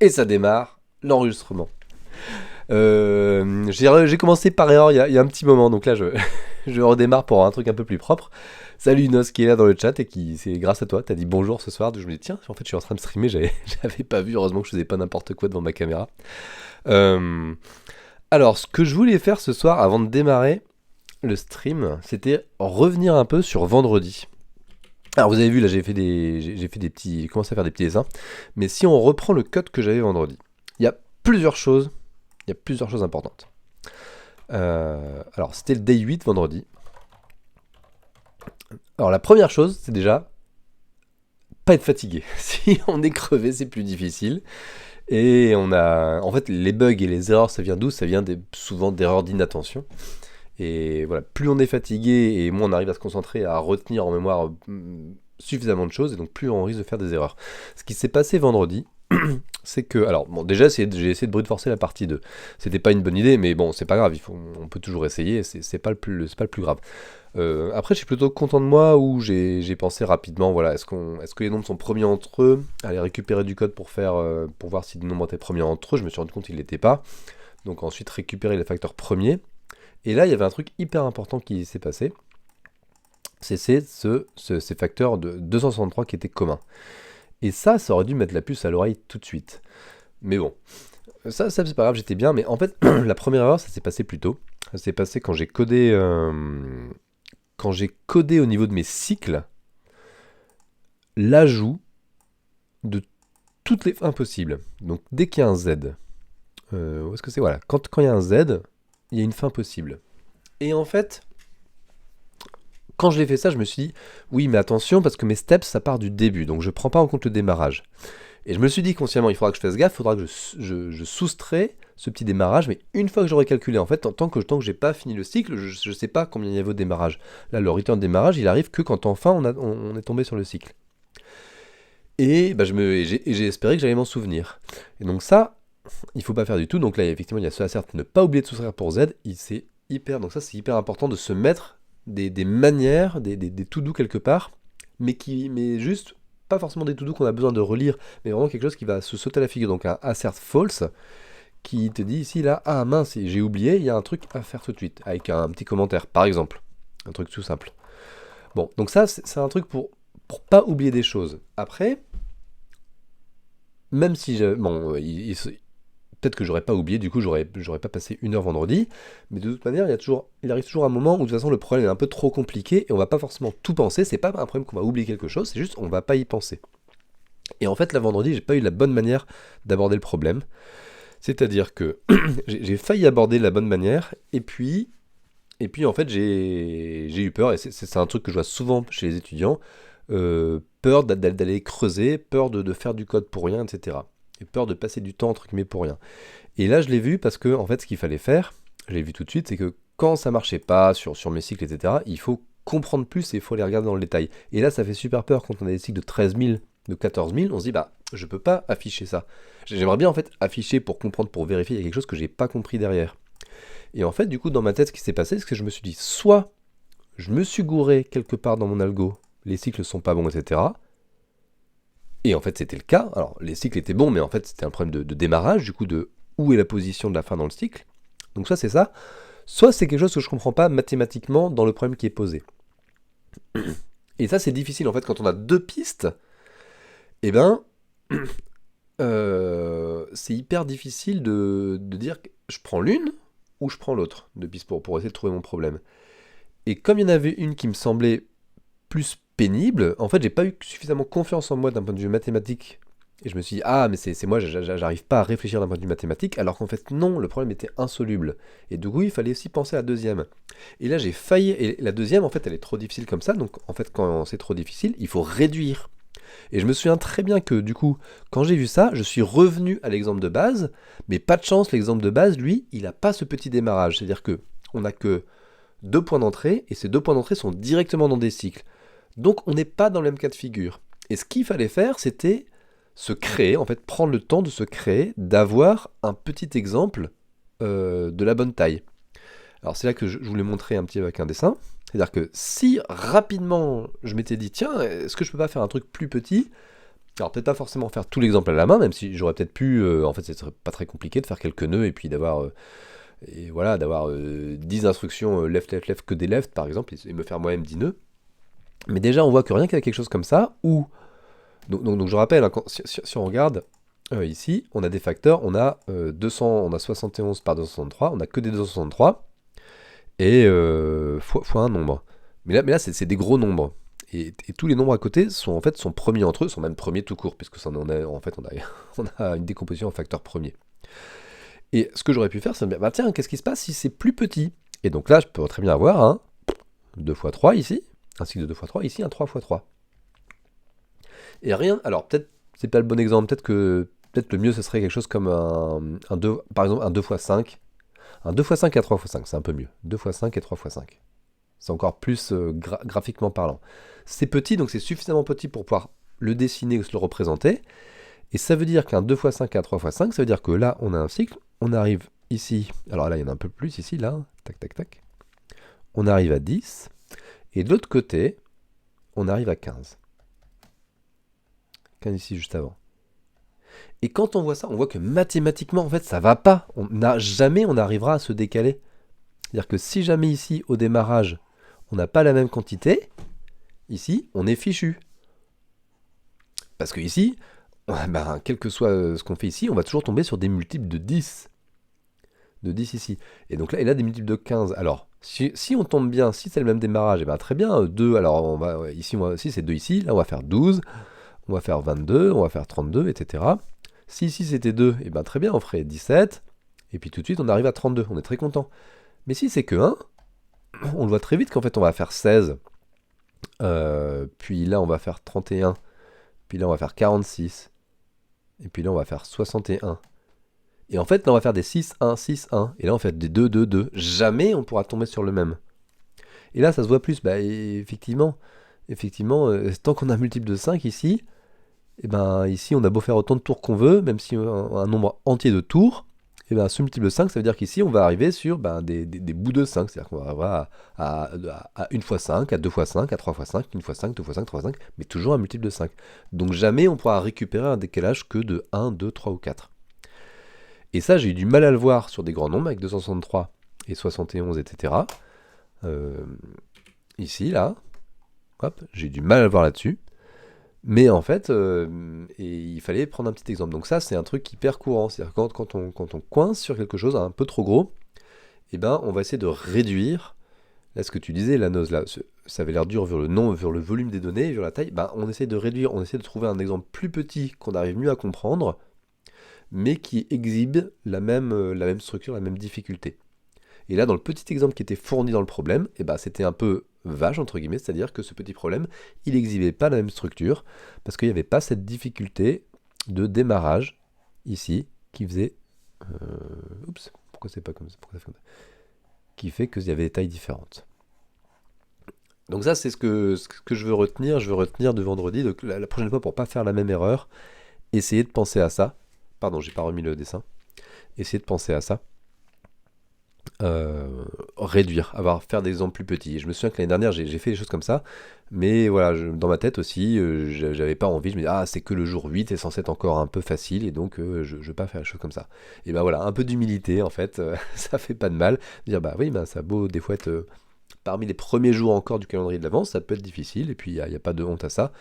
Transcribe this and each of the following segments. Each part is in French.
Et ça démarre l'enregistrement. J'ai commencé par erreur il y a un petit moment, donc là je redémarre pour un truc un peu plus propre. Salut Nos qui est là dans le chat et qui, c'est grâce à toi, t'as dit bonjour ce soir. Je me dis tiens, en fait je suis en train de streamer, j'avais pas vu, heureusement que je faisais pas n'importe quoi devant ma caméra. Euh, alors ce que je voulais faire ce soir avant de démarrer le stream, c'était revenir un peu sur vendredi. Alors vous avez vu là j'ai commencé à faire des petits dessins, mais si on reprend le code que j'avais vendredi, il y a plusieurs choses, importantes. Alors c'était le day 8 vendredi. Alors la première chose, c'est déjà pas être fatigué. Si on est crevé, c'est plus difficile. Et en fait, les bugs et les erreurs, ça vient d'où? Ça vient souvent d'erreurs d'inattention. Et voilà, plus on est fatigué et moins on arrive à se concentrer, à retenir en mémoire suffisamment de choses, et donc plus on risque de faire des erreurs. Ce qui s'est passé vendredi, c'est que, alors bon, déjà j'ai essayé de brute forcer la partie 2. C'était pas une bonne idée, mais bon, c'est pas grave, on peut toujours essayer, c'est pas le plus grave. Après, je suis plutôt content de moi, où j'ai pensé rapidement, voilà, est-ce que les nombres sont premiers entre eux? Aller récupérer du code pour voir si le nombre était premier entre eux. Je me suis rendu compte qu'il l'était pas. Donc ensuite récupérer les facteurs premiers. Et là, il y avait un truc hyper important qui s'est passé. C'est ces facteurs de 263 qui étaient communs. Et ça aurait dû mettre la puce à l'oreille tout de suite. Mais bon, ça c'est pas grave, j'étais bien. Mais en fait, la première erreur, ça s'est passé plus tôt. Ça s'est passé quand j'ai codé au niveau de mes cycles l'ajout de toutes les fins possibles. Donc dès qu'il y a un Z, où est-ce que c'est? Voilà, quand il y a un Z, il y a une fin possible. Et en fait, quand je l'ai fait ça, je me suis dit, oui, mais attention, parce que mes steps, ça part du début, donc je prends pas en compte le démarrage. Et je me suis dit consciemment, il faudra que je fasse gaffe, il faudra que je soustrais ce petit démarrage, mais une fois que j'aurai calculé, en fait, tant que j'ai pas fini le cycle, je sais pas combien il y avait au démarrage. Là, le return démarrage, il arrive que quand enfin on est tombé sur le cycle. Et bah, j'ai espéré que j'allais m'en souvenir. Et donc ça, il faut pas faire du tout. Donc là, effectivement, il y a ce assert, ne pas oublier de soustraire pour Z. Donc ça, c'est hyper important de se mettre des manières, des to-do quelque part, mais juste, pas forcément des to-do qu'on a besoin de relire, mais vraiment quelque chose qui va se sauter à la figure. Donc un assert false, qui te dit ici, là, ah mince, j'ai oublié, il y a un truc à faire tout de suite, avec un petit commentaire, par exemple. Un truc tout simple. Bon, donc ça, c'est un truc pour pas oublier des choses. Après, même si peut-être que j'aurais pas oublié, du coup j'aurais pas passé 1 heure vendredi, mais de toute manière il arrive toujours un moment où de toute façon le problème est un peu trop compliqué et on va pas forcément tout penser. C'est pas un problème qu'on va oublier quelque chose, c'est juste on va pas y penser. Et en fait là vendredi j'ai pas eu la bonne manière d'aborder le problème, c'est-à-dire que j'ai failli aborder de la bonne manière et puis en fait j'ai eu peur, et c'est un truc que je vois souvent chez les étudiants, peur d'aller creuser, peur de faire du code pour rien, etc. Et peur de passer du temps entre guillemets pour rien. Et là je l'ai vu parce que en fait ce qu'il fallait faire, je l'ai vu tout de suite, c'est que quand ça marchait pas sur mes cycles, etc., il faut comprendre plus et il faut les regarder dans le détail. Et là ça fait super peur quand on a des cycles de 13 000, de 14 000, on se dit bah je peux pas afficher ça. J'aimerais bien en fait afficher pour comprendre, pour vérifier, il y a quelque chose que j'ai pas compris derrière. Et en fait du coup dans ma tête ce qui s'est passé, c'est que je me suis dit soit je me suis gouré quelque part dans mon algo, les cycles sont pas bons, etc. Et en fait, c'était le cas. Alors, les cycles étaient bons, mais en fait, c'était un problème de démarrage, du coup, de où est la position de la fin dans le cycle. Donc, soit c'est ça, soit c'est quelque chose que je comprends pas mathématiquement dans le problème qui est posé. Et ça, c'est difficile, en fait, quand on a 2 pistes, eh ben, c'est hyper difficile de dire que je prends l'une ou je prends l'autre, 2 pistes pour essayer de trouver mon problème. Et comme il y en avait une qui me semblait plus pénible, en fait j'ai pas eu suffisamment confiance en moi d'un point de vue mathématique, et je me suis dit ah mais c'est moi, j'arrive pas à réfléchir d'un point de vue mathématique, alors qu'en fait non, le problème était insoluble, et du coup il fallait aussi penser à la deuxième. Et là j'ai failli, et la deuxième en fait elle est trop difficile comme ça, donc en fait quand c'est trop difficile il faut réduire. Et je me souviens très bien que du coup quand j'ai vu ça, je suis revenu à l'exemple de base, mais pas de chance, l'exemple de base lui il a pas ce petit démarrage, c'est à dire que on a que 2 points d'entrée, et ces 2 points d'entrée sont directement dans des cycles. Donc on n'est pas dans le même cas de figure. Et ce qu'il fallait faire, c'était se créer, en fait prendre le temps de se créer, d'avoir un petit exemple de la bonne taille. Alors c'est là que je voulais montrer un petit avec un dessin. C'est-à-dire que si rapidement je m'étais dit tiens, est-ce que je peux pas faire un truc plus petit? Alors peut-être pas forcément faire tout l'exemple à la main, même si j'aurais peut-être pu, en fait ce serait pas très compliqué de faire quelques nœuds et puis d'avoir et voilà, d'avoir 10 instructions left, left, left que des left par exemple, et me faire moi-même 10 nœuds. Mais déjà on voit que rien qu'avec quelque chose comme ça, ou donc je rappelle, hein, si on regarde ici, on a des facteurs, on a 200, on a 71 par 263, on a que des 263, et fois un nombre. Mais là c'est des gros nombres. Et tous les nombres à côté sont en fait sont premiers entre eux, sont même premiers tout court, puisque ça, en fait on a, on a une décomposition en facteurs premiers. Et ce que j'aurais pu faire, c'est me dire, bah tiens, qu'est-ce qui se passe si c'est plus petit? Et donc là, je peux très bien avoir un 2 fois 3 ici, un cycle de 2 fois 3, ici un 3 fois 3. Et rien, alors peut-être, c'est pas le bon exemple, peut-être le mieux ce serait quelque chose comme un 2, par exemple un 2 fois 5. Un 2 fois 5 et un 3 fois 5, c'est un peu mieux. 2 fois 5 et 3 fois 5. C'est encore plus graphiquement parlant. C'est petit, donc c'est suffisamment petit pour pouvoir le dessiner ou se le représenter. Et ça veut dire qu'un 2 fois 5 et un 3 fois 5, ça veut dire que là, on a un cycle, on arrive ici, alors là, il y en a un peu plus ici, là, tac, tac, tac. On arrive à 10, et de l'autre côté, on arrive à 15. 15 ici, juste avant. Et quand on voit ça, on voit que mathématiquement, en fait, ça va pas. Jamais on arrivera à se décaler. C'est-à-dire que si jamais ici, au démarrage, on n'a pas la même quantité, ici, on est fichu. Parce que ici, ben, quel que soit ce qu'on fait ici, on va toujours tomber sur des multiples de 10. De 10 ici. Et donc là, des multiples de 15. Alors, si on tombe bien, si c'est le même démarrage, et ben très bien, 2, alors on va, ouais, ici, si c'est 2 ici, là on va faire 12, on va faire 22, on va faire 32, etc. Si ici c'était 2, et ben très bien, on ferait 17, et puis tout de suite on arrive à 32, on est très content. Mais si c'est que 1, on le voit très vite qu'en fait on va faire 16, puis là on va faire 31, puis là on va faire 46, et puis là on va faire 61. Et en fait là on va faire des 6, 1, 6, 1, et là on fait des 2, 2, 2. Jamais on pourra tomber sur le même. Et là ça se voit plus, bah effectivement, tant qu'on a un multiple de 5 ici, et ben ici on a beau faire autant de tours qu'on veut, même si on a un nombre entier de tours, et ben ce multiple de 5, ça veut dire qu'ici on va arriver sur des bouts de 5, c'est-à-dire qu'on va avoir à 1 fois 5, à 2 fois 5, à 3 fois 5, 1 fois 5, 2 fois 5, 3 fois 5, mais toujours un multiple de 5. Donc jamais on pourra récupérer un décalage que de 1, 2, 3 ou 4. Et ça j'ai eu du mal à le voir sur des grands nombres avec 263 et 71, etc. Ici, là, hop, j'ai eu du mal à le voir là-dessus. Mais en fait, et il fallait prendre un petit exemple. Donc ça, c'est un truc hyper courant. C'est-à-dire quand on coince sur quelque chose un peu trop gros, eh ben, on va essayer de réduire. Là, ce que tu disais, la nose, là, ça avait l'air dur vers le nom, vers le volume des données, vers la taille. Ben, on essaie de réduire, on essaie de trouver un exemple plus petit qu'on arrive mieux à comprendre, mais qui exhibe la même structure, la même difficulté. Et là, dans le petit exemple qui était fourni dans le problème, eh ben, c'était un peu vache, entre guillemets, c'est-à-dire que ce petit problème, il n'exhibait pas la même structure, parce qu'il n'y avait pas cette difficulté de démarrage, ici, qui faisait... oups, pourquoi c'est pas comme ça, pourquoi ça fait comme ça, qui fait qu'il y avait des tailles différentes. Donc ça, c'est ce que je veux retenir. Je veux retenir de vendredi, donc la prochaine fois, pour pas faire la même erreur, essayez de penser à ça. Pardon, j'ai pas remis le dessin. Essayez de penser à ça. Réduire, faire des exemples plus petits. Je me souviens que l'année dernière, j'ai fait des choses comme ça, mais voilà, dans ma tête aussi, j'avais pas envie, je me disais, ah, c'est que le jour 8 est censé être encore un peu facile, et donc je vais pas faire des choses comme ça. Et ben voilà, un peu d'humilité, en fait, ça fait pas de mal. Dire, bah oui, ça a beau des fois être parmi les premiers jours encore du calendrier de l'avance, ça peut être difficile, et puis il n'y a pas de honte à ça.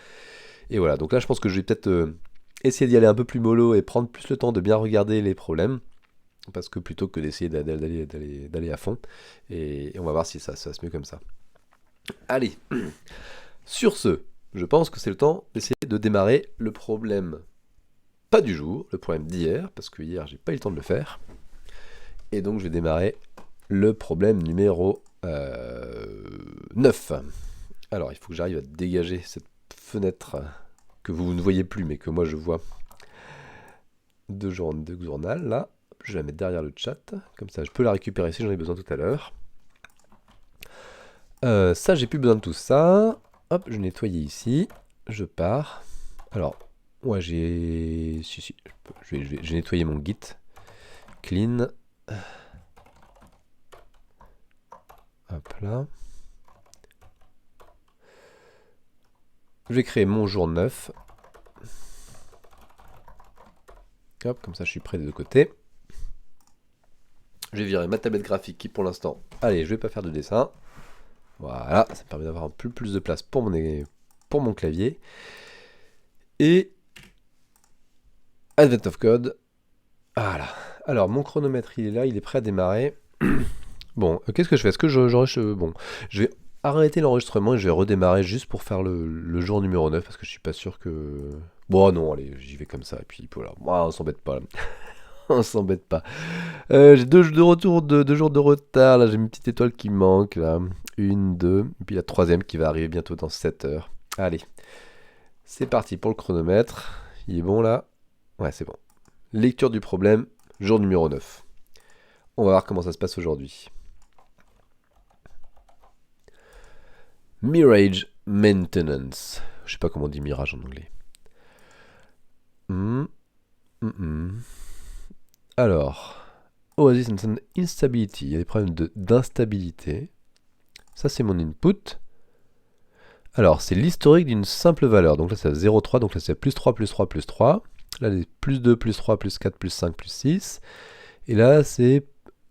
Et voilà, donc là, je pense que je vais peut-être essayer d'y aller un peu plus mollo et prendre plus le temps de bien regarder les problèmes, parce que plutôt que d'essayer d'aller à fond, et on va voir si ça se passe mieux comme ça. Allez, sur ce, je pense que c'est le temps d'essayer de démarrer le problème, pas du jour, le problème d'hier, parce que hier j'ai pas eu le temps de le faire, et donc je vais démarrer le problème numéro 9. Alors il faut que j'arrive à dégager cette fenêtre que vous ne voyez plus mais que moi je vois de journal là. Je vais la mettre derrière le chat, comme ça je peux la récupérer si j'en ai besoin tout à l'heure. Ça, j'ai plus besoin de tout ça. Hop, je vais nettoyer ici. Je pars. Alors, ouais, j'ai... Si, j'ai nettoyé mon git. Clean. Hop là. Je vais créer mon jour 9. Hop, comme ça je suis prêt des deux côtés. Je vais virer ma tablette graphique qui pour l'instant... Allez, je vais pas faire de dessin. Voilà, ça me permet d'avoir un peu plus de place pour mon clavier. Et... Advent of Code. Voilà. Alors, mon chronomètre, il est là, il est prêt à démarrer. Bon, qu'est-ce que je fais? Est-ce que j'enregistre... Bon, je vais arrêter l'enregistrement et je vais redémarrer juste pour faire le jour numéro 9 parce que je suis pas sûr que... Bon, non, allez, j'y vais comme ça. Et puis, voilà, moi, on s'embête pas, là. On s'embête pas. J'ai deux jours de retard. Là, j'ai une petite étoile qui manque. Là. Une, deux. Et puis la troisième qui va arriver bientôt dans 7 heures. Allez. C'est parti pour le chronomètre. Il est bon là? Ouais, c'est bon. Lecture du problème. Jour numéro 9. On va voir comment ça se passe aujourd'hui. Mirage Maintenance. Je sais pas comment on dit mirage en anglais. Alors, Oasis and Instability, il y a des problèmes d'instabilité. Ça, c'est mon input. Alors, c'est l'historique d'une simple valeur. Donc là, c'est 0,3. Donc là, c'est plus 3, plus 3, plus 3. Là, c'est plus 2, plus 3, plus 4, plus 5, plus 6. Et là, c'est...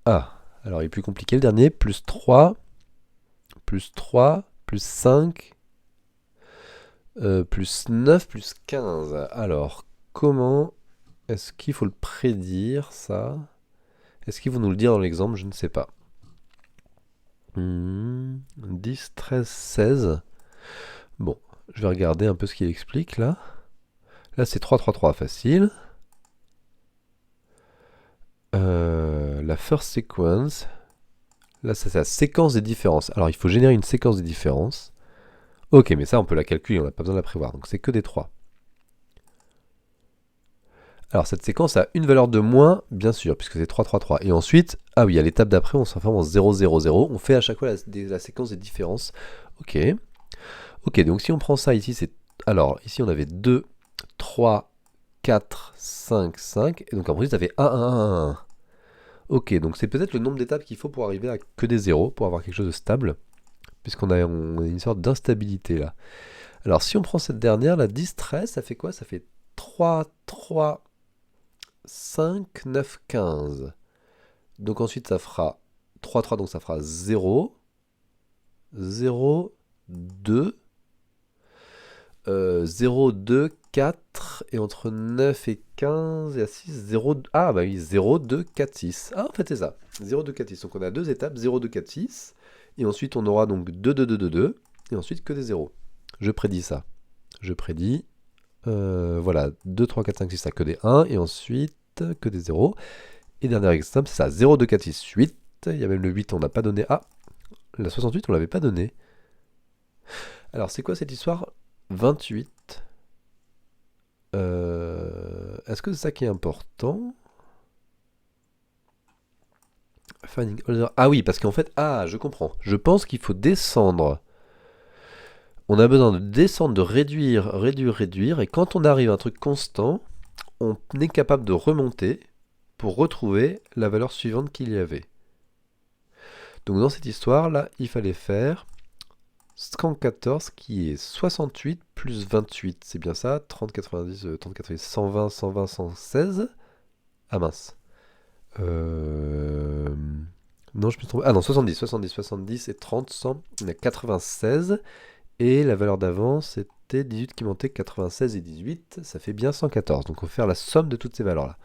Ah, alors il est plus compliqué le dernier. Plus 3, plus 3, plus 5, plus 9, plus 15. Alors, comment est-ce qu'il faut le prédire, ça? Est-ce qu'ils vont nous le dire dans l'exemple? Je ne sais pas. 10, 13, 16. Bon, je vais regarder un peu ce qu'il explique là. Là, c'est 3, 3, 3, facile. La first sequence. Là, c'est la séquence des différences. Alors, il faut générer une séquence des différences. Ok, mais ça, on peut la calculer, on n'a pas besoin de la prévoir. Donc, c'est que des 3. Alors, cette séquence a une valeur de moins, bien sûr, puisque c'est 3, 3, 3. Et ensuite, ah oui, à l'étape d'après, on s'enferme en 0, 0, 0. On fait à chaque fois la séquence des différences. Ok. Ok, donc si on prend ça ici, c'est... Alors, ici, on avait 2, 3, 4, 5, 5. Et donc, en plus, ça fait 1, 1, 1, 1. Ok, donc c'est peut-être le nombre d'étapes qu'il faut pour arriver à que des zéros, pour avoir quelque chose de stable. Puisqu'on a une sorte d'instabilité là. Alors, si on prend cette dernière, la 10, 13, ça fait quoi? Ça fait 3, 3... 5, 9, 15. Donc ensuite ça fera 3, 3, donc ça fera 0, 0, 2, 0, 2, 4, et entre 9 et 15, et à 6, 0, ah bah oui, 0, 2, 4, 6. Ah en fait c'est ça, 0, 2, 4, 6. Donc on a deux étapes, 0, 2, 4, 6, et ensuite on aura donc 2, 2, 2, 2, 2, et ensuite que des zéros. Je prédis ça. Je prédis, voilà, 2, 3, 4, 5, 6, ça que des 1, et ensuite que des 0. Et dernier exemple, c'est ça, 0, 2, 4, 6, 8. Il y a même le 8, on n'a pas donné. Ah, la 68, on l'avait pas donné. Alors, c'est quoi cette histoire? 28. Est-ce que c'est ça qui est important? Ah oui, parce qu'en fait, ah, je comprends. Je pense qu'il faut descendre. On a besoin de descendre, de réduire, réduire, réduire. Et quand on arrive à un truc constant, on est capable de remonter pour retrouver la valeur suivante qu'il y avait. Donc dans cette histoire là, il fallait faire scan 14 qui est 68 plus 28, c'est bien ça, 30, 90, 30, 90, 120, 120, 116. Ah mince. Non, je me suis trompé. Ah non, 70, 70, 70 et 30, 100. On a 96. Et la valeur d'avant, c'était 18 qui montait, 96 et 18. Ça fait bien 114. Donc on va faire la somme de toutes ces valeurs-là.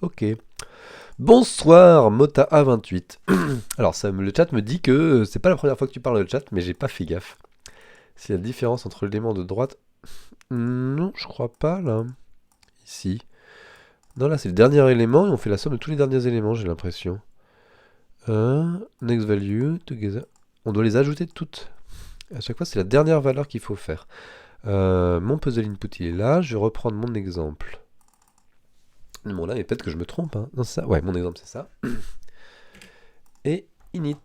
Ok. Bonsoir, Mota A28. Alors, le chat me dit que c'est pas la première fois que tu parles le chat, mais j'ai pas fait gaffe. C'est la différence entre l'élément de droite. Non, je crois pas là. Ici. Non, là c'est le dernier élément et on fait la somme de tous les derniers éléments, j'ai l'impression. Next value, together. On doit les ajouter toutes. À chaque fois, c'est la dernière valeur qu'il faut faire. Mon puzzle input il est là. Je vais reprendre mon exemple. Bon là, mais peut-être que je me trompe. Hein. Non, c'est ça. Ouais, mon exemple c'est ça. Et init.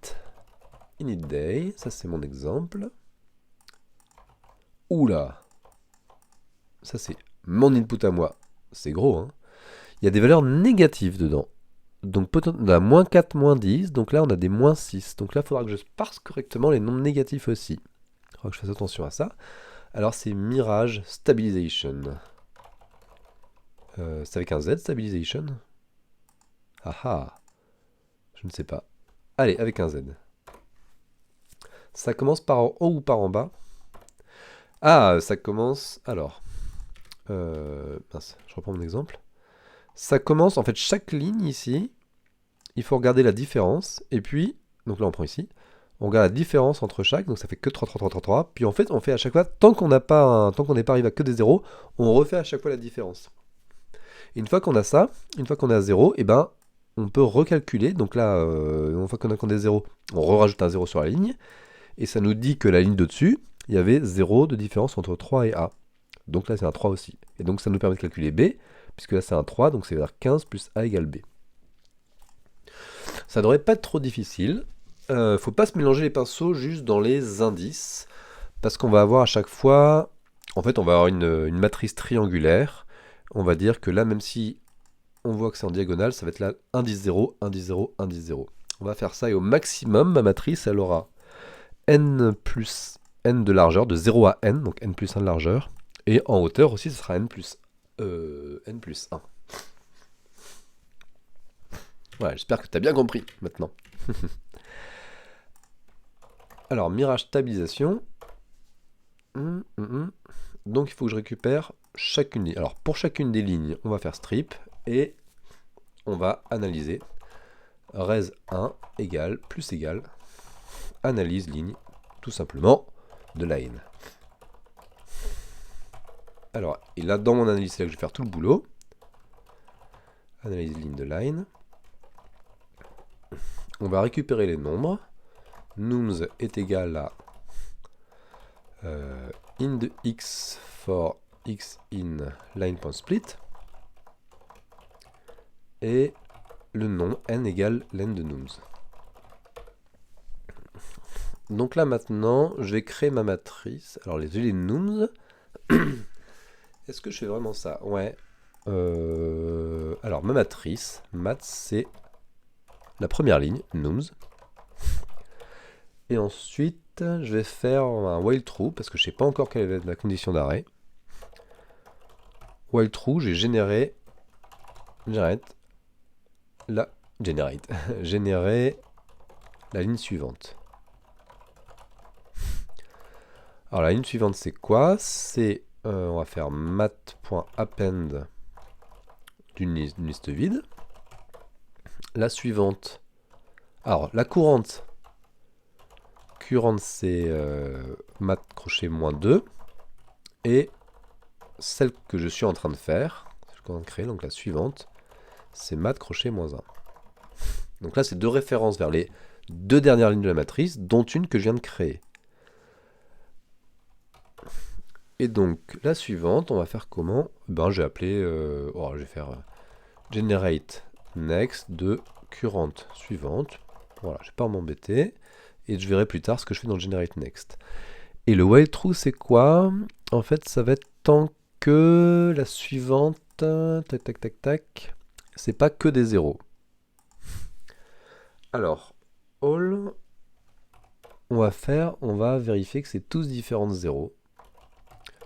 Init day, ça c'est mon exemple. Oula. Ça c'est mon input à moi. C'est gros, hein. Il y a des valeurs négatives dedans. Donc on a moins 4, moins 10. Donc là on a des moins 6. Donc là il faudra que je parse correctement les nombres négatifs aussi. Il faudra que je fasse attention à ça. Alors c'est Mirage Stabilization. C'est avec un Z, stabilization? Ah ah, je ne sais pas. Allez, avec un Z. Ça commence par en haut ou par en bas? Ah, ça commence... Alors, mince, je reprends mon exemple. Ça commence, en fait, chaque ligne ici, il faut regarder la différence. Et puis, donc là on prend ici, on regarde la différence entre chaque, donc ça fait que 3, 3, 3, 3, 3. Puis en fait, on fait à chaque fois, tant qu'on n'est pas arrivé à que des zéros, on refait à chaque fois la différence. Et une fois qu'on a ça, une fois qu'on est à 0, et ben, on peut recalculer. Donc là, une fois qu'on a des zéros, on rajoute un 0 sur la ligne. Et ça nous dit que la ligne de dessus, il y avait 0 de différence entre 3 et A. Donc là, c'est un 3 aussi. Et donc ça nous permet de calculer B, puisque là c'est un 3, donc c'est vers 15 plus A égale B. Ça devrait pas être trop difficile. Faut pas se mélanger les pinceaux juste dans les indices, parce qu'on va avoir à chaque fois, en fait, on va avoir une matrice triangulaire. On va dire que là, même si on voit que c'est en diagonale, ça va être là indice 0, indice 0, indice 0. On va faire ça et au maximum, ma matrice, elle aura n plus n de largeur, de 0 à n, donc n plus 1 de largeur. Et en hauteur aussi, ce sera n plus 1. Voilà, j'espère que tu as bien compris maintenant. Alors, mirage stabilisation. Donc, il faut que je récupère chacune des... Alors, pour chacune des lignes, on va faire strip et on va analyser. Res 1 égale, plus égale, analyse ligne, tout simplement, de line. Alors, et là, dans mon analyse, c'est là que je vais faire tout le boulot. Analyse ligne de line. On va récupérer les nombres. Nums est égal à in de x for x in line.split. Et le nom n égale len de nums. Donc là maintenant, je vais créer ma matrice. Alors les nums. Est-ce que je fais vraiment ça? Ouais. Alors ma matrice, math, c'est la première ligne, nums. Et ensuite, je vais faire un while true, parce que je ne sais pas encore quelle va être la condition d'arrêt. While true, j'ai généré générer la ligne suivante. Alors la ligne suivante, c'est quoi? C'est, on va faire math.append d'une liste vide. La suivante, alors la courante, c'est math crochet -2. Et celle que je suis en train de faire, je vais créer, donc la suivante, c'est math crochet -1. Donc là, c'est deux références vers les deux dernières lignes de la matrice, dont une que je viens de créer. Et donc, la suivante, on va faire comment? Ben, je vais appeler, je vais faire generate next de current suivante. Voilà, je ne vais pas m'embêter. Et je verrai plus tard ce que je fais dans le generate next. Et le while true, c'est quoi? En fait, ça va être tant que la suivante, tac, tac, tac, tac, c'est pas que des zéros. Alors, all, on va vérifier que c'est tous différents de 0.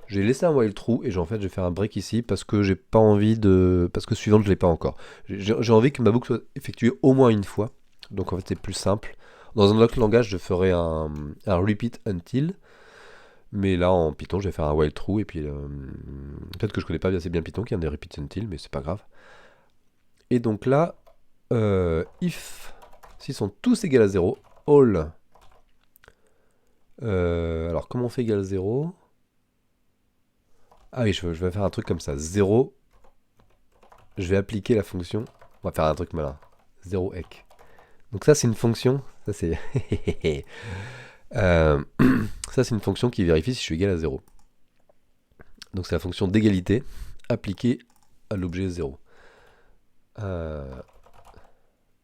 J'ai laissé un while true et en fait je vais faire un break ici parce que j'ai pas envie de... Parce que suivante je l'ai pas encore. J'ai envie que ma boucle soit effectuée au moins une fois. Donc en fait c'est plus simple. Dans un autre langage je ferai un repeat until. Mais là en Python je vais faire un while true et puis peut-être que je connais pas assez bien Python qu'il y a des repeat until mais c'est pas grave. Et donc là, if, s'ils sont tous égaux à 0, all. Alors comment on fait égal à 0? Ah oui, je vais faire un truc comme ça. 0, je vais appliquer la fonction. On va faire un truc malin. 0 ec. Donc ça, c'est une fonction. Ça, c'est... ça, c'est une fonction qui vérifie si je suis égal à 0. Donc c'est la fonction d'égalité appliquée à l'objet 0. Un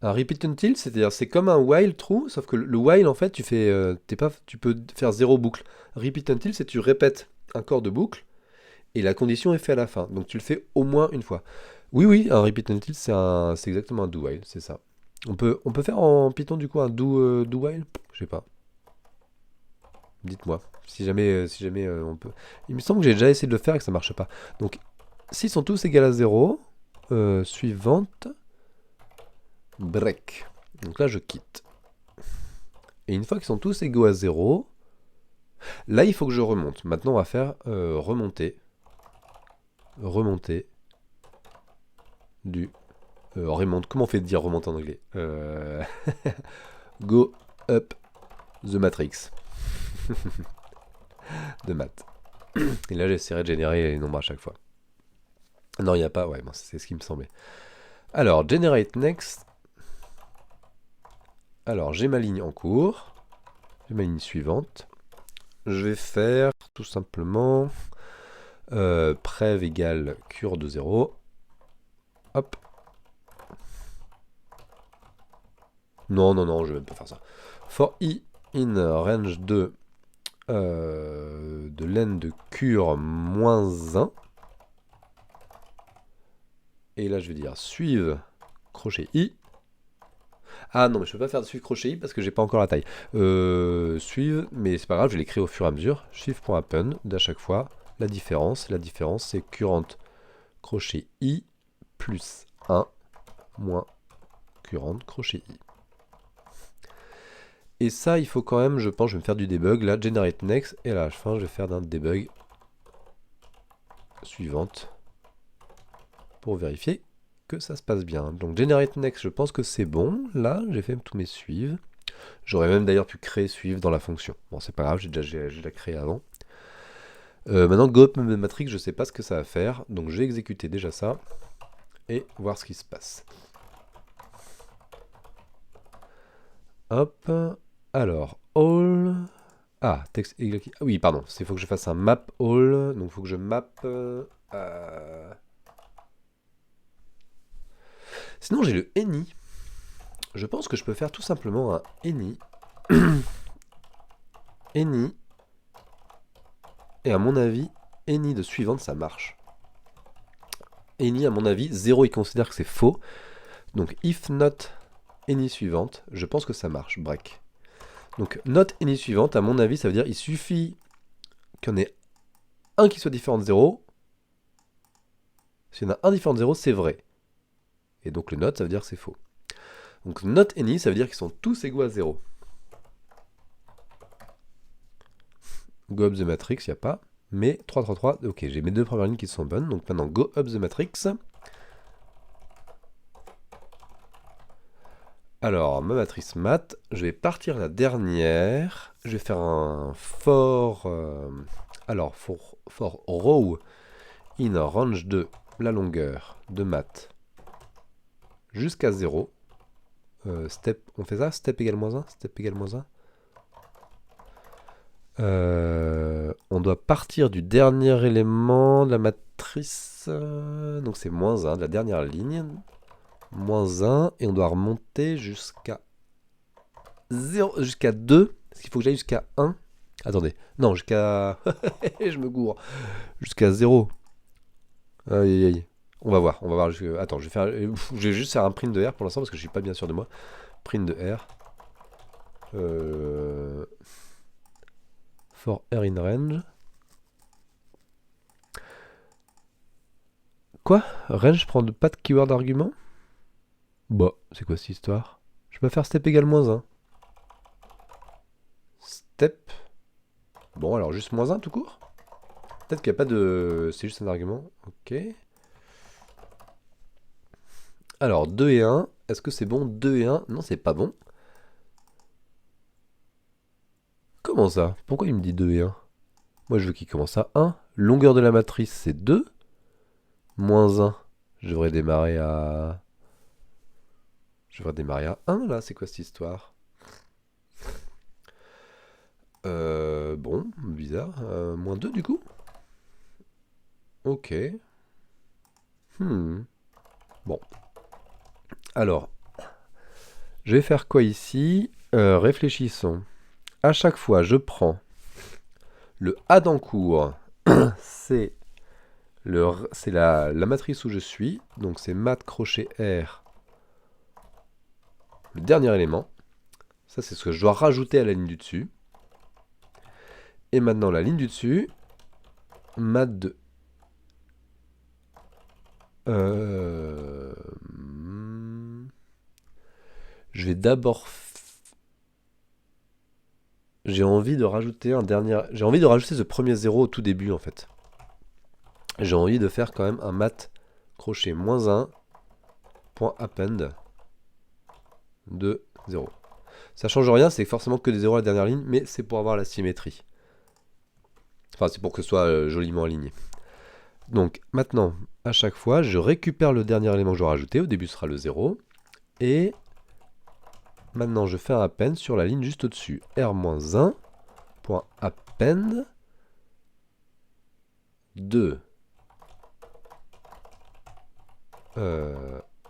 repeat until, c'est-à-dire c'est comme un while true, sauf que le while, en fait, tu peux faire 0 boucle. Repeat until, c'est tu répètes un corps de boucle, et la condition est faite à la fin. Donc tu le fais au moins une fois. Oui, un repeat until, c'est exactement un do while, c'est ça. On peut faire en Python du coup un do while? Je sais pas. Dites-moi, si jamais on peut. Il me semble que j'ai déjà essayé de le faire et que ça marche pas. Donc S'ils sont tous égaux à 0, suivante, break. Donc là, je quitte. Et une fois qu'ils sont tous égaux à 0, là, il faut que je remonte. Maintenant, on va faire remonter. Remonter. Du. Remonte. Comment on fait de dire remonter en anglais Go up the matrix. De maths. Et là, j'essaierai de générer les nombres à chaque fois. Non, il n'y a pas. Ouais, bon, c'est ce qui me semblait. Alors, generate next. Alors, j'ai ma ligne en cours. J'ai ma ligne suivante. Je vais faire tout simplement prev égale cure de 0. Hop. Non, non, non, je vais même pas faire ça. For i in range 2 de len de cure moins 1. Et là, je vais dire suive crochet i. Ah non, mais je peux pas faire de suive crochet i parce que j'ai pas encore la taille. Suive, mais c'est pas grave, je vais les créer au fur et à mesure. Shift.append d'à chaque fois. La différence c'est current crochet i plus 1 moins current crochet i. Et ça, il faut quand même, je pense, je vais me faire du debug. Là, generate next. Et à la fin, je vais faire d'un debug suivante pour vérifier que ça se passe bien. Donc, generate next, je pense que c'est bon. Là, j'ai fait tous mes suives. J'aurais même d'ailleurs pu créer suive dans la fonction. Bon, c'est pas grave, j'ai déjà créé avant. Maintenant, go up matrix, je sais pas ce que ça va faire. Donc, je vais exécuter déjà ça et voir ce qui se passe. Hop. Alors, all. Ah, texte égal. Ah oui, pardon. Il faut que je fasse un map all. Donc, il faut que je map. Sinon, j'ai le any. Je pense que je peux faire tout simplement un any. Any. Et à mon avis, any de suivante, ça marche. Any, à mon avis, 0, il considère que c'est faux. Donc, if not any suivante, je pense que ça marche. Break. Donc, not any suivante, à mon avis, ça veut dire il suffit qu'il y en ait un qui soit différent de 0. S'il y en a un différent de 0, c'est vrai. Et donc, le not, ça veut dire que c'est faux. Donc, not any, ça veut dire qu'ils sont tous égaux à 0. Go up the matrix, il n'y a pas. Mais 3, 3, 3, ok, j'ai mes deux premières lignes qui sont bonnes. Donc maintenant, go up the matrix. Alors, ma matrice mat, je vais partir la dernière. Je vais faire un for... alors, for row in range de la longueur de mat jusqu'à 0. Step, on fait ça? Step égale moins 1? Step égale moins 1? On doit partir du dernier élément de la matrice. Donc c'est moins 1 de la dernière ligne. Moins 1. Et on doit remonter jusqu'à 0, jusqu'à 2. Est-ce qu'il faut que j'aille jusqu'à 1? Attendez. Non, jusqu'à... Je me gourre. Jusqu'à 0. Aïe, aïe, aïe. On va voir. On va voir. Attends, je vais juste faire un print de R pour l'instant parce que je suis pas bien sûr de moi. Print de R. For R in range. Quoi? Range prend pas de keyword argument? Bah, c'est quoi cette histoire? Je peux faire step égale moins 1. Step. Bon, alors juste moins 1 tout court? Peut-être qu'il n'y a pas de... C'est juste un argument. Ok. Alors, 2 et 1. Est-ce que c'est bon? 2 et 1? Non, c'est pas bon. Comment ça? Pourquoi il me dit 2 et 1? Moi, je veux qu'il commence à 1. Longueur de la matrice, c'est 2. Moins 1. Je devrais démarrer à... 1, là. C'est quoi cette histoire? Bon, bizarre. Moins 2, du coup? Ok. Bon. Alors, je vais faire quoi ici? Réfléchissons. À chaque fois, je prends le A d'encours. C'est la matrice où je suis. Donc c'est mat crochet R. Le dernier élément. Ça, c'est ce que je dois rajouter à la ligne du dessus. Et maintenant, la ligne du dessus. Mat de Euh, Je vais d'abord... J'ai envie de rajouter un dernier... J'ai envie de rajouter ce premier zéro au tout début, en fait. J'ai envie de faire quand même un mat crochet -1, point append de 0. Ça change rien, c'est forcément que des zéros à la dernière ligne, mais c'est pour avoir la symétrie. Enfin, c'est pour que ce soit joliment aligné. Donc, maintenant, à chaque fois, je récupère le dernier élément que je dois rajouter. Au début, ce sera le 0. Et maintenant, je fais un append sur la ligne juste au-dessus. R-1, point append 2.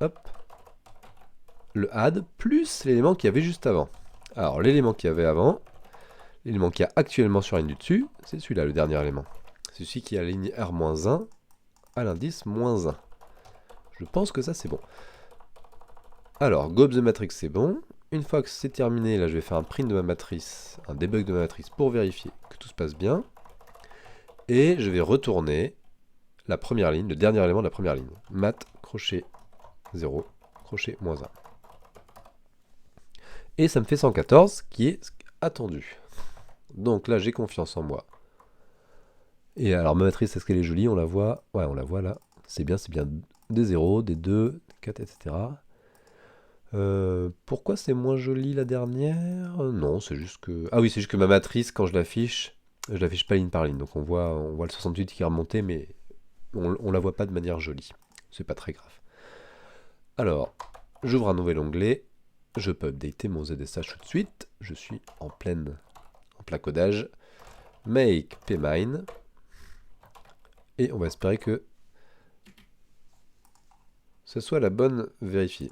Hop. Le add plus l'élément qu'il y avait juste avant. Alors, l'élément qu'il y avait avant, l'élément qu'il y a actuellement sur la ligne du dessus, c'est celui-là, le dernier élément. C'est celui qui a la ligne R-1 à l'indice -1. Je pense que ça, c'est bon. Alors, go up the matrix, c'est bon. Une fois que c'est terminé, là, je vais faire un print de ma matrice, un debug de ma matrice pour vérifier que tout se passe bien. Et je vais retourner la première ligne, le dernier élément de la première ligne. Mat, crochet 0, crochet -1. Et ça me fait 114, qui est attendu. Donc là, j'ai confiance en moi. Et alors, ma matrice, est-ce qu'elle est jolie? On la voit. Ouais, on la voit là. C'est bien des 0, des 2, des 4, etc. Pourquoi c'est moins joli la dernière? Non, c'est juste que... Ah oui, c'est juste que ma matrice, quand je l'affiche pas ligne par ligne. Donc on voit le 68 qui est remonté, mais on la voit pas de manière jolie. C'est pas très grave. Alors, j'ouvre un nouvel onglet. Je peux updater mon ZSH tout de suite. Je suis en plein codage. Make pmine. Et on va espérer que ce soit la bonne vérifiée.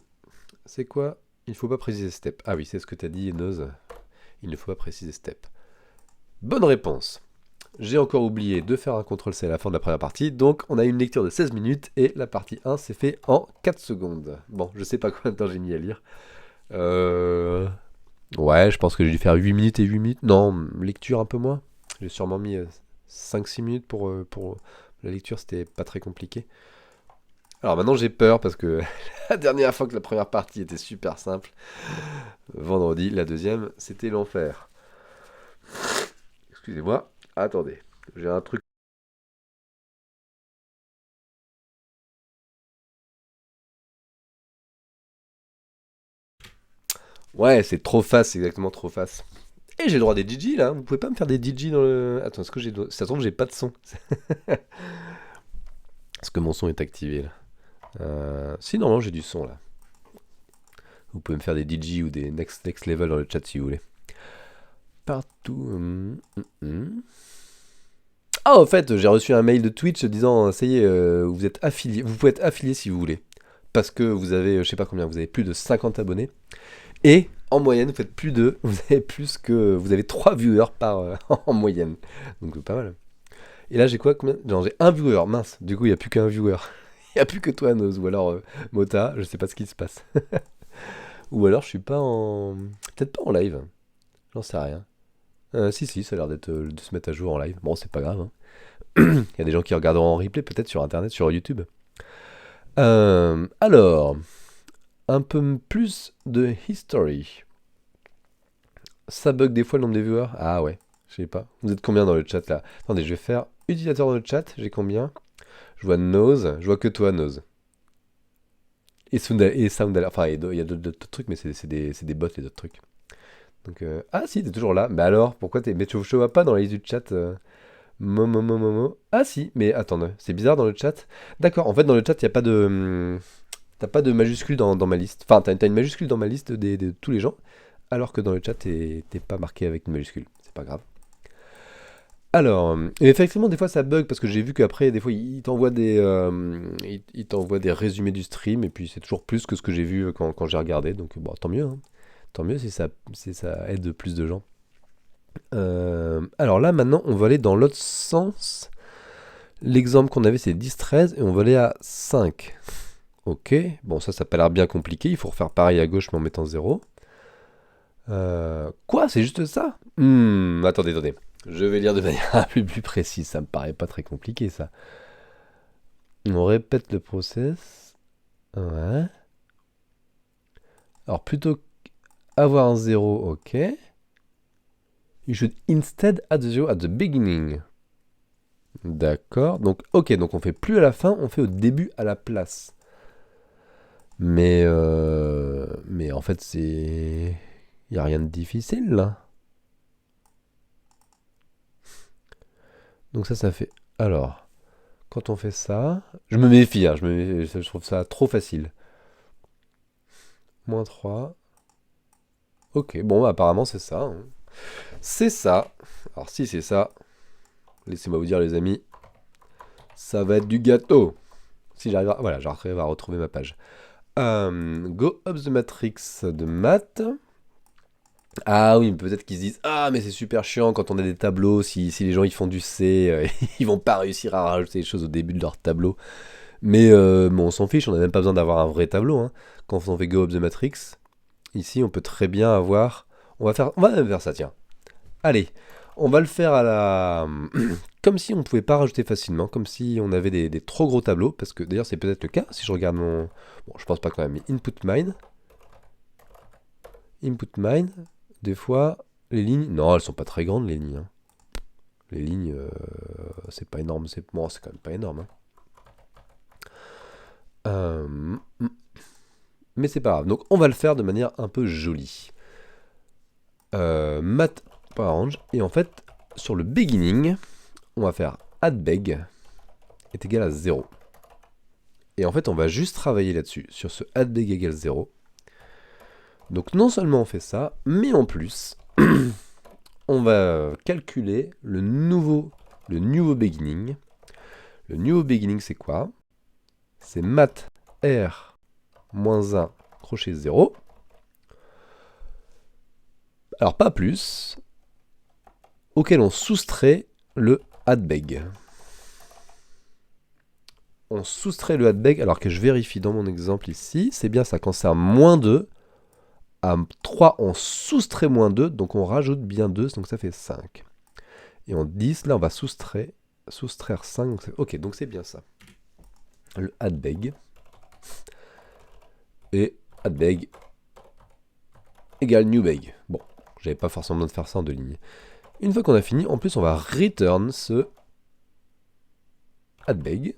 C'est quoi? Il ne faut pas préciser step. Ah oui, c'est ce que tu as dit, Nose. Il ne faut pas préciser step. Bonne réponse. J'ai encore oublié de faire un CTRL-C à la fin de la première partie, donc on a une lecture de 16 minutes et la partie 1 s'est fait en 4 secondes. Bon, je sais pas combien de temps j'ai mis à lire. Ouais, je pense que j'ai dû faire 8 minutes et 8 minutes. Non, lecture un peu moins. J'ai sûrement mis 5-6 minutes pour la lecture, c'était pas très compliqué. Alors maintenant j'ai peur parce que la dernière fois que la première partie était super simple, vendredi, la deuxième, c'était l'enfer. Excusez-moi, attendez, j'ai un truc. Ouais, c'est trop face, c'est exactement trop face. Et j'ai le droit des DJ là, vous pouvez pas me faire des DJ dans le... Attends, est-ce que j'ai... Ça tombe, j'ai pas de son. Est-ce que mon son est activé là? Si, normalement j'ai du son là. Vous pouvez me faire des DJ ou des next level dans le chat si vous voulez. Partout. Ah, en fait, j'ai reçu un mail de Twitch disant, ça y est, vous êtes affilié, vous pouvez être affilié si vous voulez. Parce que vous avez, je sais pas combien, vous avez plus de 50 abonnés. Et en moyenne, vous faites vous avez 3 viewers par en moyenne. Donc pas mal. Et là, j'ai quoi? Combien? Non, j'ai un viewer, mince. Du coup, il n'y a plus qu'un viewer. Il n'y a plus que toi, Nose. Ou alors Mota, je sais pas ce qui se passe. Ou alors, je suis pas en... Peut-être pas en live. J'en sais rien. Si, ça a l'air de se mettre à jour en live. Bon, c'est pas grave. Hein. Il y a des gens qui regarderont en replay, peut-être sur Internet, sur YouTube. Alors, un peu plus de history. Ça bug des fois le nombre des viewers? Ah ouais, je sais pas. Vous êtes combien dans le chat là? Attendez, je vais faire utilisateur dans le chat. J'ai combien? Je vois Nose. Je vois que toi, Nose. Et Sound. Enfin, il y a d'autres trucs, mais c'est des bots et d'autres trucs. Donc, ah si, t'es toujours là. Mais alors, pourquoi t'es... Mais je te vois pas dans la liste du chat. Momo. Ah si, mais attends, c'est bizarre dans le chat. D'accord, en fait dans le chat, il n'y a pas de... T'as pas de majuscule dans ma liste. Enfin, t'as une majuscule dans ma liste de tous les gens, alors que dans le chat, t'es pas marqué avec une majuscule. C'est pas grave. Alors, effectivement, des fois ça bug parce que j'ai vu qu'après, des fois, il t'envoie il t'envoie des résumés du stream et puis c'est toujours plus que ce que j'ai vu quand j'ai regardé. Donc, bon, tant mieux. Hein. Tant mieux si ça aide plus de gens. Alors là, maintenant, on va aller dans l'autre sens. L'exemple qu'on avait, c'est 10-13 et on va aller à 5. Ok, bon, ça n'a pas l'air bien compliqué. Il faut refaire pareil à gauche mais en mettant 0. Quoi? C'est juste ça? Attendez. Je vais lire de manière un peu plus précise. Ça me paraît pas très compliqué, ça. On répète le process. Ouais. Alors plutôt qu'avoir un 0, ok. You should instead add the 0 at the beginning. D'accord. Donc, ok, donc on fait plus à la fin, on fait au début à la place. Mais en fait, c'est... Il n'y a rien de difficile, là. Donc ça fait... Alors, quand on fait ça... Je me méfie, hein, je trouve ça trop facile. Moins 3. Ok, bon, apparemment c'est ça, hein. C'est ça. Alors si c'est ça, laissez-moi vous dire les amis, ça va être du gâteau. Si j'arrive à... Voilà, j'arrive à retrouver ma page. Go Up the Matrix de maths. Ah oui, peut-être qu'ils se disent ah mais c'est super chiant quand on a des tableaux, si les gens ils font du C, ils vont pas réussir à rajouter des choses au début de leur tableau. Mais on s'en fiche, on n'a même pas besoin d'avoir un vrai tableau, hein. Quand on fait Go Up the Matrix, ici on peut très bien avoir... On va même faire ça, tiens. Allez, on va le faire à la... comme si on ne pouvait pas rajouter facilement, comme si on avait des trop gros tableaux, parce que d'ailleurs c'est peut-être le cas, si je regarde mon... Bon, je pense pas quand même, mais Input mine, des fois, les lignes... Non, elles sont pas très grandes, les lignes, hein. Les lignes, c'est pas énorme, bon, c'est quand même pas énorme, hein. Mais c'est pas grave, donc on va le faire de manière un peu jolie. Math.orange, et en fait, sur le beginning, on va faire addBeg est égal à 0. Et en fait, on va juste travailler là-dessus, sur ce addBeg égale 0. Donc non seulement on fait ça, mais en plus, on va calculer le nouveau beginning. Le nouveau beginning, c'est quoi? C'est math r moins 1 crochet 0. Alors pas plus, auquel on soustrait le addBeg. On soustrait le addBeg, alors que je vérifie dans mon exemple ici, c'est bien ça, quand c'est un moins 2, à 3 on soustrait moins 2, donc on rajoute bien 2, donc ça fait 5. Et en 10, là on va soustraire 5, donc ok, donc c'est bien ça. Le addBeg. Et addBeg égale newBeg. Bon, j'avais pas forcément besoin de faire ça en deux lignes. Une fois qu'on a fini, en plus on va return ce addBeg.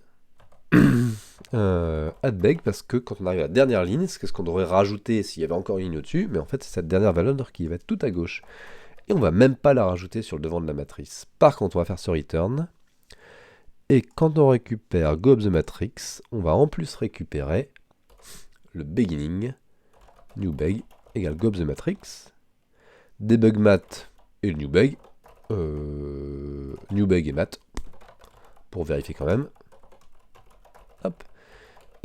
AddBeg parce que quand on arrive à la dernière ligne, c'est ce qu'on devrait rajouter s'il y avait encore une ligne au-dessus, mais en fait c'est cette dernière valeur qui va être tout à gauche. Et on va même pas la rajouter sur le devant de la matrice. Par contre, on va faire ce return. Et quand on récupère go up the matrix, on va en plus récupérer le beginning, newBeg égale go up the matrix, debug math et le newBeg, newBeg et math, pour vérifier quand même. Hop.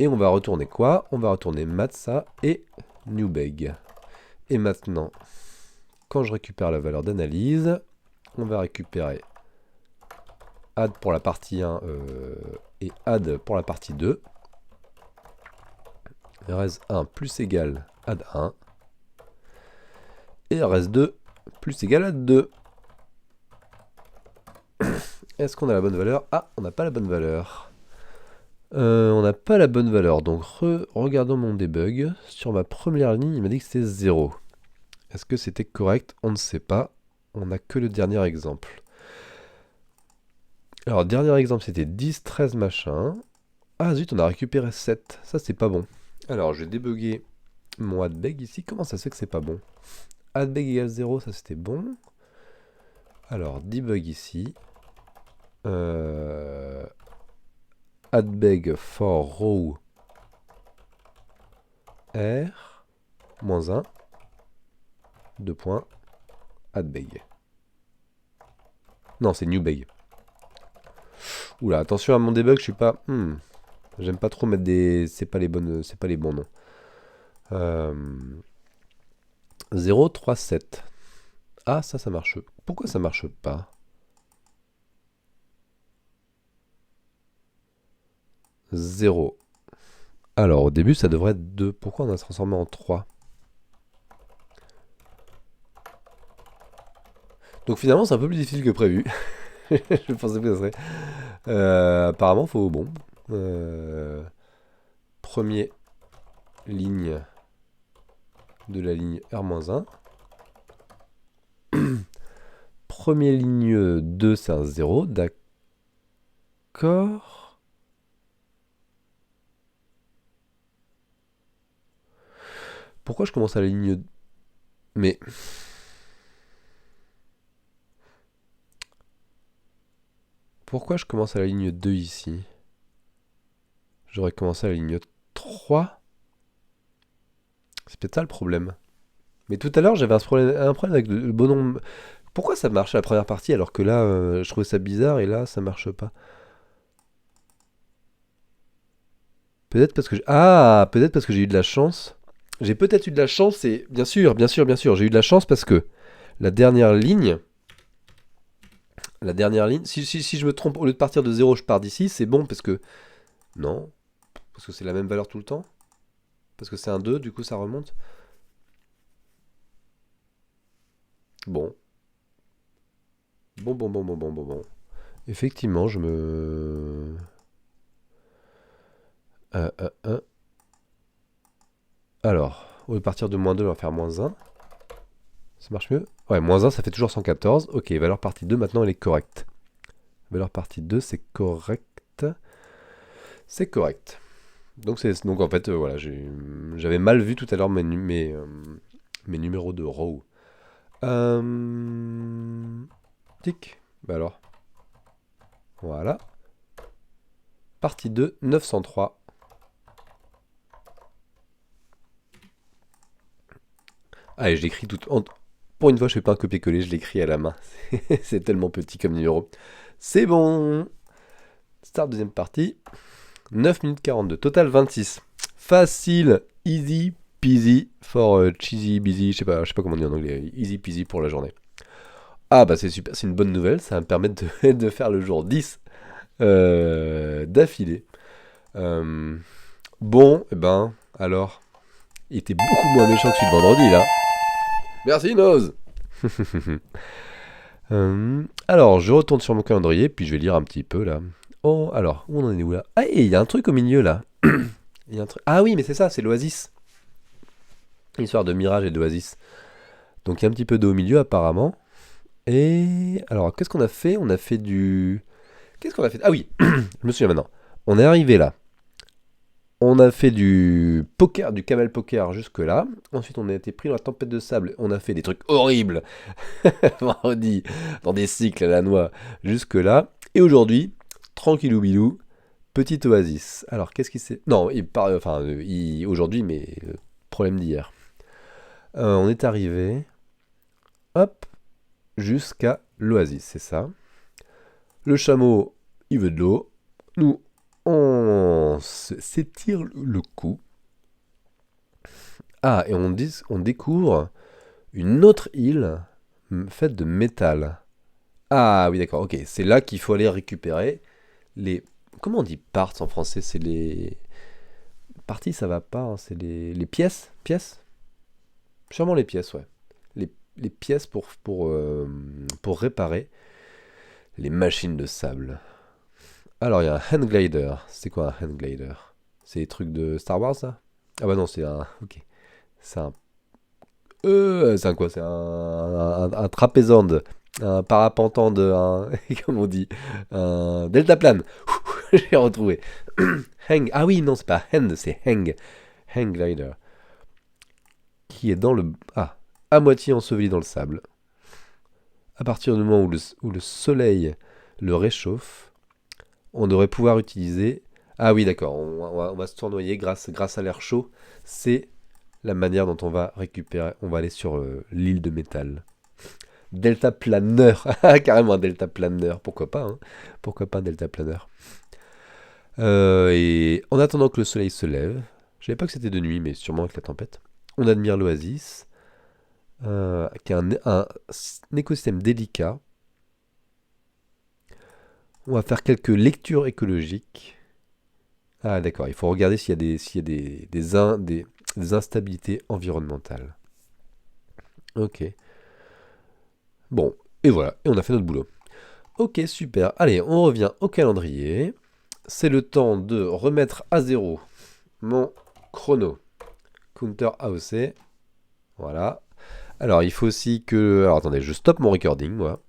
Et on va retourner quoi? On va retourner math ça et newBeg. Et maintenant, quand je récupère la valeur d'analyse, on va récupérer add pour la partie 1 et add pour la partie 2. res1 plus égal add 1. Et res2 plus égal add 2. Est-ce qu'on a la bonne valeur? Ah, on n'a pas la bonne valeur. On n'a pas la bonne valeur. Donc regardons mon debug. Sur ma première ligne, il m'a dit que c'était 0. Est-ce que c'était correct? On ne sait pas. On n'a que le dernier exemple. Alors, dernier exemple, c'était 10, 13, machin. Ah zut, on a récupéré 7. Ça, c'est pas bon. Alors, je vais débugger mon addBeg ici. Comment ça se fait que c'est pas bon? addBeg égale 0, ça c'était bon. Alors, debug ici. AddBeg for row r moins 1. 2 points. AddBeg. Non, c'est newBeg. Oula, attention à mon debug, je suis pas... J'aime pas trop mettre des... C'est pas les bons noms. 0, 3, 7. Ah, ça marche. Pourquoi ça marche pas? 0. Alors, au début, ça devrait être 2. Pourquoi on a transformé en 3? Donc finalement, c'est un peu plus difficile que prévu. Je pensais que ça serait... apparemment, faut... Bon, Premier ligne de la ligne R-1. Premier ligne 2, c'est un 0. D'accord. Pourquoi je commence à la ligne... Mais... Pourquoi je commence à la ligne 2 ici? J'aurais commencé à la ligne 3. C'est peut-être ça le problème. Mais tout à l'heure, j'avais un problème avec le bon nombre. Pourquoi ça marche la première partie alors que là, je trouvais ça bizarre et là, ça marche pas? Peut-être parce que peut-être parce que j'ai eu de la chance. J'ai peut-être eu de la chance et bien sûr, bien sûr, bien sûr, j'ai eu de la chance parce que la dernière ligne, si je me trompe, au lieu de partir de 0, je pars d'ici, c'est bon parce que non, parce que c'est la même valeur tout le temps, parce que c'est un 2, du coup ça remonte. Bon, bon. Effectivement, je me euh. Alors, au lieu de partir de -2, on va faire -1. Ça marche mieux? Ouais, -1, ça fait toujours 114. Ok, valeur partie 2, maintenant elle est correcte. Valeur partie 2, c'est correct. C'est correct. Donc en fait, voilà, j'avais mal vu tout à l'heure mes numéros de row. Tic. Bah alors. Voilà. Partie 2, 903. Ah, et je l'écris tout... Pour une fois, je fais pas un copier-coller, je l'écris à la main. C'est tellement petit comme numéro. C'est bon. Start deuxième partie. 9 minutes 42. Total 26. Facile. Easy peasy for cheesy busy. Je sais pas comment on dit en anglais. Easy peasy pour la journée. Ah bah c'est super, c'est une bonne nouvelle. Ça va me permettre de faire le jour 10 d'affilée. Bon, et ben, alors, il était beaucoup moins méchant que celui de vendredi là. Merci Nose. Alors, je retourne sur mon calendrier, puis je vais lire un petit peu là. Oh, alors, où on en est où là? Ah, et il y a un truc au milieu là. Il y a un truc... Ah oui, mais c'est ça, c'est l'Oasis. Histoire de Mirage et d'Oasis. Donc il y a un petit peu d'eau au milieu apparemment. Et alors, qu'est-ce qu'on a fait? On a fait du... Qu'est-ce qu'on a fait? Ah oui, je me souviens maintenant. On est arrivé là. On a fait du poker, du camel poker jusque-là. Ensuite, on a été pris dans la tempête de sable. On a fait des trucs horribles. Vendredi, dans des cycles à la noix jusque-là. Et aujourd'hui, tranquillou bilou, petite oasis. Alors, qu'est-ce qui s'est... Non, aujourd'hui, mais problème d'hier. On est arrivé, hop, jusqu'à l'oasis, c'est ça. Le chameau, il veut de l'eau. Nous, on s'étire le cou. Ah, et on découvre une autre île faite de métal. Ah oui, d'accord, ok. C'est là qu'il faut aller récupérer les... Comment on dit parts en français? C'est les... Parties, ça va pas, hein, c'est les pièces? Pièces? Sûrement les pièces, ouais. Les pièces pour réparer les machines de sable. Alors, il y a un hand glider. C'est quoi un hand glider? C'est les trucs de Star Wars, ça? Ah bah non, c'est un... Ok. C'est un... c'est un quoi? C'est un trapézande. Un parapentande. Comment on dit? Un deltaplane. J'ai retrouvé. Hang. Ah oui, non, c'est pas hand, c'est hang. Hang glider. Qui est dans le... Ah. À moitié enseveli dans le sable. À partir du moment où le soleil le réchauffe, on devrait pouvoir utiliser... Ah oui, d'accord, on va se tournoyer grâce à l'air chaud. C'est la manière dont on va récupérer... On va aller sur l'île de métal. Delta planeur. Carrément un delta planeur. Pourquoi pas, hein? Pourquoi pas un delta planeur? Et en attendant que le soleil se lève, je savais pas que c'était de nuit, mais sûrement avec la tempête, on admire l'oasis, qui est un écosystème délicat. On va faire quelques lectures écologiques. Ah d'accord, il faut regarder s'il y a des instabilités environnementales. Ok. Bon, et voilà, et on a fait notre boulot. Ok, super. Allez, on revient au calendrier. c'est le temps de remettre à zéro mon chrono. Counter AOC. Voilà. Alors, il faut aussi que... Alors, attendez, je stoppe mon recording, moi.